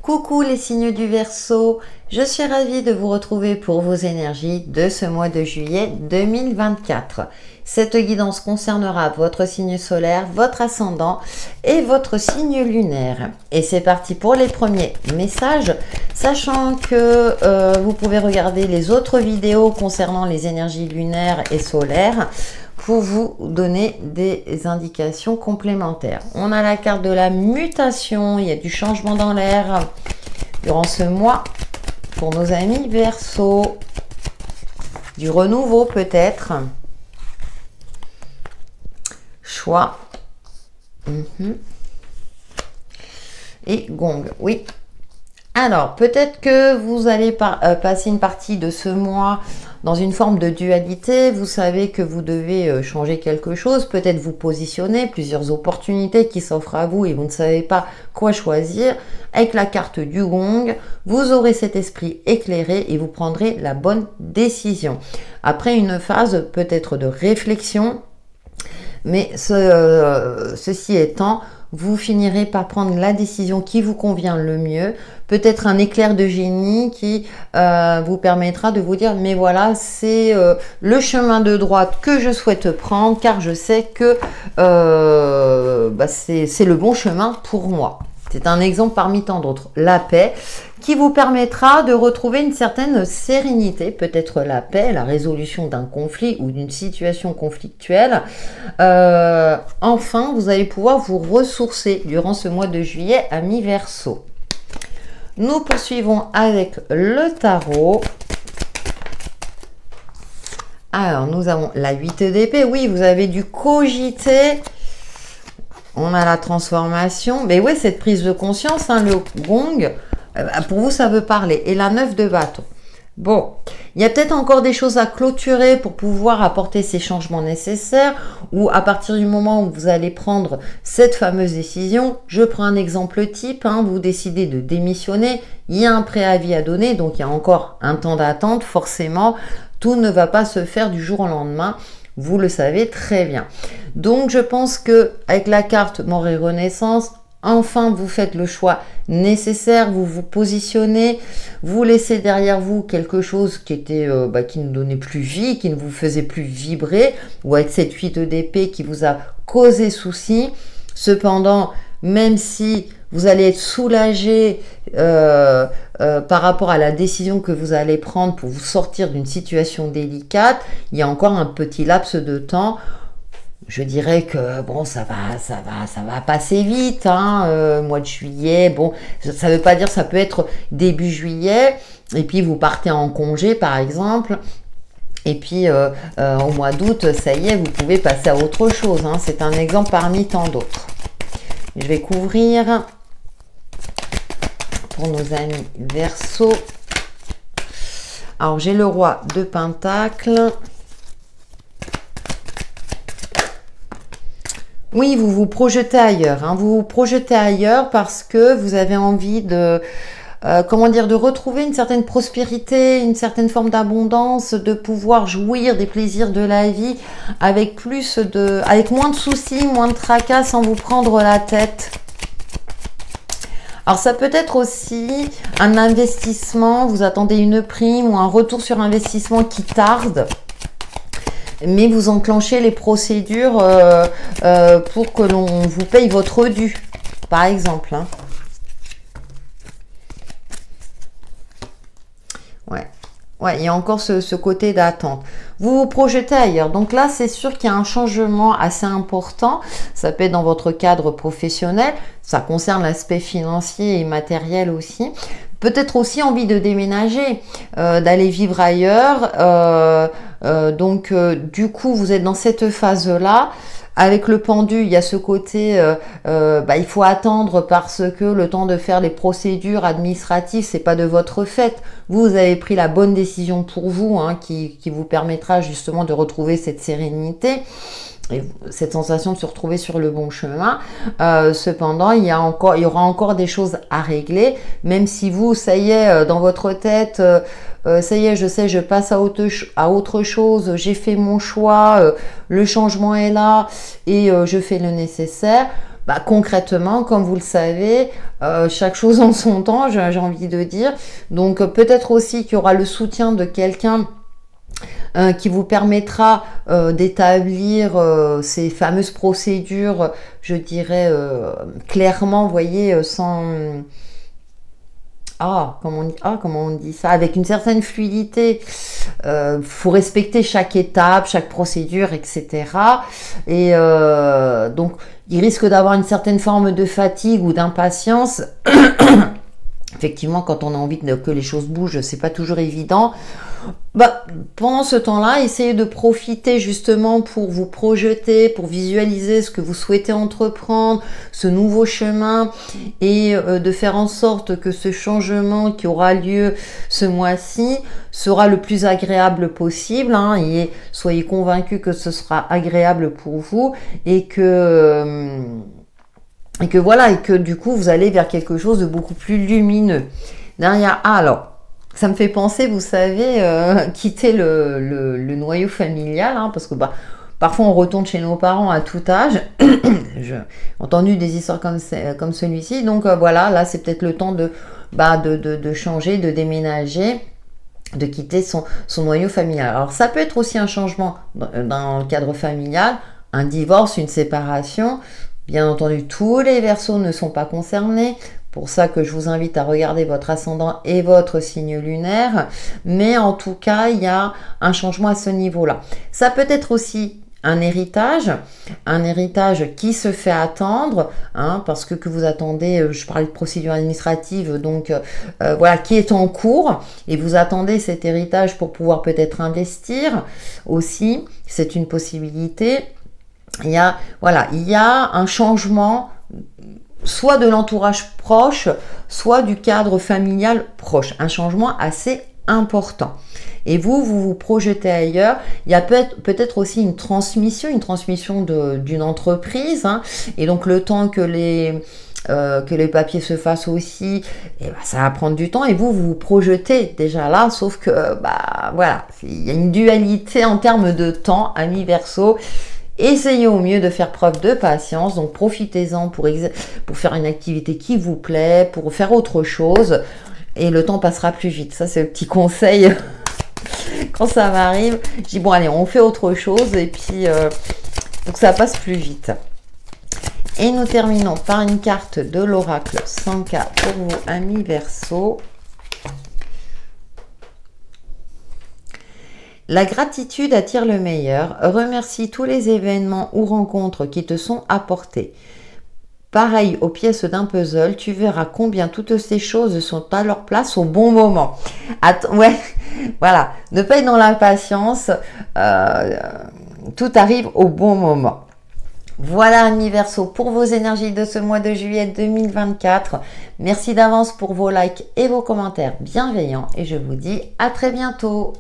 Coucou les signes du Verseau, je suis ravie de vous retrouver pour vos énergies de ce mois de juillet 2024. Cette guidance concernera votre signe solaire, votre ascendant et votre signe lunaire. Et c'est parti pour les premiers messages, sachant que vous pouvez regarder les autres vidéos concernant les énergies lunaires et solaires pour vous donner des indications complémentaires. On a la carte de la mutation, il y a du changement dans l'air durant ce mois pour nos amis Verseau, du renouveau peut-être, choix et gong, oui. Alors, peut-être que vous allez passer une partie de ce mois dans une forme de dualité. Vous savez que vous devez changer quelque chose, peut-être vous positionner, plusieurs opportunités qui s'offrent à vous et vous ne savez pas quoi choisir. Avec la carte du gong, vous aurez cet esprit éclairé et vous prendrez la bonne décision. Après une phase peut-être de réflexion, mais ceci étant, vous finirez par prendre la décision qui vous convient le mieux. Peut-être un éclair de génie qui vous permettra de vous dire mais voilà, c'est le chemin de droite que je souhaite prendre car je sais que c'est le bon chemin pour moi. C'est un exemple parmi tant d'autres. La paix qui vous permettra de retrouver une certaine sérénité, peut-être la paix, la résolution d'un conflit ou d'une situation conflictuelle. Enfin, vous allez pouvoir vous ressourcer durant ce mois de juillet, amis Verseau. Nous poursuivons avec le tarot. Alors, nous avons la 8 d'épée. Oui, vous avez dû cogiter. On a la transformation. Mais oui, cette prise de conscience, hein, le gong, pour vous, ça veut parler. Et la 9 de bâton. Bon, il y a peut-être encore des choses à clôturer pour pouvoir apporter ces changements nécessaires ou à partir du moment où vous allez prendre cette fameuse décision, je prends un exemple type, hein, vous décidez de démissionner, il y a un préavis à donner, donc il y a encore un temps d'attente, forcément, tout ne va pas se faire du jour au lendemain. Vous le savez très bien. Donc, je pense que avec la carte mort et renaissance, enfin, vous faites le choix nécessaire, vous vous positionnez, vous laissez derrière vous quelque chose qui était, qui ne donnait plus vie, qui ne vous faisait plus vibrer, ou avec cette 8 d'épée qui vous a causé souci. Cependant, même si vous allez être soulagé par rapport à la décision que vous allez prendre pour vous sortir d'une situation délicate, il y a encore un petit laps de temps. Je dirais que bon, ça va passer vite, hein, mois de juillet. Bon, ça veut pas dire, ça peut être début juillet, et puis vous partez en congé, par exemple. Et puis au mois d'août, ça y est, vous pouvez passer à autre chose. Hein. C'est un exemple parmi tant d'autres. Je vais couvrir pour nos amis Verseau. Alors j'ai le roi de Pentacles. Oui, vous vous projetez ailleurs. Hein. Vous vous projetez ailleurs parce que vous avez envie de, de retrouver une certaine prospérité, une certaine forme d'abondance, de pouvoir jouir des plaisirs de la vie avec moins de soucis, moins de tracas, sans vous prendre la tête. Alors ça peut être aussi un investissement, vous attendez une prime ou un retour sur investissement qui tarde. Mais vous enclenchez les procédures pour que l'on vous paye votre dû, par exemple. Hein. Ouais, il y a encore ce côté d'attente. Vous vous projetez ailleurs. Donc là, c'est sûr qu'il y a un changement assez important. Ça peut être dans votre cadre professionnel. Ça concerne l'aspect financier et matériel aussi. Peut-être aussi envie de déménager, d'aller vivre ailleurs. Du coup, vous êtes dans cette phase-là. Avec le pendu, il y a ce côté, il faut attendre parce que le temps de faire les procédures administratives, c'est pas de votre fait. Vous avez pris la bonne décision pour vous, hein, qui vous permettra justement de retrouver cette sérénité et cette sensation de se retrouver sur le bon chemin. Cependant, il y aura encore des choses à régler, même si vous, ça y est, dans votre tête, ça y est, je sais, je passe à autre chose, j'ai fait mon choix, le changement est là et je fais le nécessaire. bah, concrètement, comme vous le savez, chaque chose en son temps, j'ai envie de dire. Donc peut-être aussi qu'il y aura le soutien de quelqu'un qui vous permettra d'établir ces fameuses procédures, je dirais clairement, vous voyez, sans... comment on dit ça, avec une certaine fluidité. Faut respecter chaque étape, chaque procédure, etc. Et donc, il risque d'avoir une certaine forme de fatigue ou d'impatience. Effectivement, quand on a envie que les choses bougent, c'est pas toujours évident. Bah, pendant ce temps-là, essayez de profiter justement pour vous projeter, pour visualiser ce que vous souhaitez entreprendre, ce nouveau chemin, et de faire en sorte que ce changement qui aura lieu ce mois-ci sera le plus agréable possible, hein, et soyez convaincus que ce sera agréable pour vous et que voilà, et que du coup vous allez vers quelque chose de beaucoup plus lumineux. Derrière, alors, ça me fait penser, vous savez, quitter le noyau familial, hein, parce que bah, parfois on retourne chez nos parents à tout âge. J'ai entendu des histoires comme celui-ci, donc voilà, là c'est peut-être le temps de changer, de déménager, de quitter son noyau familial. Alors ça peut être aussi un changement dans le cadre familial, un divorce, une séparation. Bien entendu, tous les Verseaux ne sont pas concernés. Pour ça que je vous invite à regarder votre ascendant et votre signe lunaire. Mais en tout cas, il y a un changement à ce niveau-là. Ça peut être aussi un héritage qui se fait attendre, hein, parce que vous attendez, je parlais de procédure administrative, donc voilà, qui est en cours, et vous attendez cet héritage pour pouvoir peut-être investir aussi. C'est une possibilité. Il y a un changement, soit de l'entourage proche, soit du cadre familial proche. Un changement assez important. Et vous vous projetez ailleurs. Il y a peut-être aussi une transmission d'une entreprise, hein, et donc le temps que les papiers se fassent aussi, et ben, ça va prendre du temps, et vous vous projetez déjà là, sauf que voilà, il y a une dualité en termes de temps, amis Verseau. Essayez au mieux de faire preuve de patience, donc profitez-en pour faire une activité qui vous plaît, pour faire autre chose, et le temps passera plus vite. Ça, c'est le petit conseil. Quand ça m'arrive, je dis bon allez, on fait autre chose, et puis donc ça passe plus vite. Et nous terminons par une carte de l'oracle Sanka pour vous, amis Verseau. La gratitude attire le meilleur. Remercie tous les événements ou rencontres qui te sont apportés. Pareil aux pièces d'un puzzle, tu verras combien toutes ces choses sont à leur place au bon moment. Ouais, voilà, ne pas être dans l'impatience, tout arrive au bon moment. Voilà, amis Verseau, pour vos énergies de ce mois de juillet 2024. Merci d'avance pour vos likes et vos commentaires bienveillants, et je vous dis à très bientôt.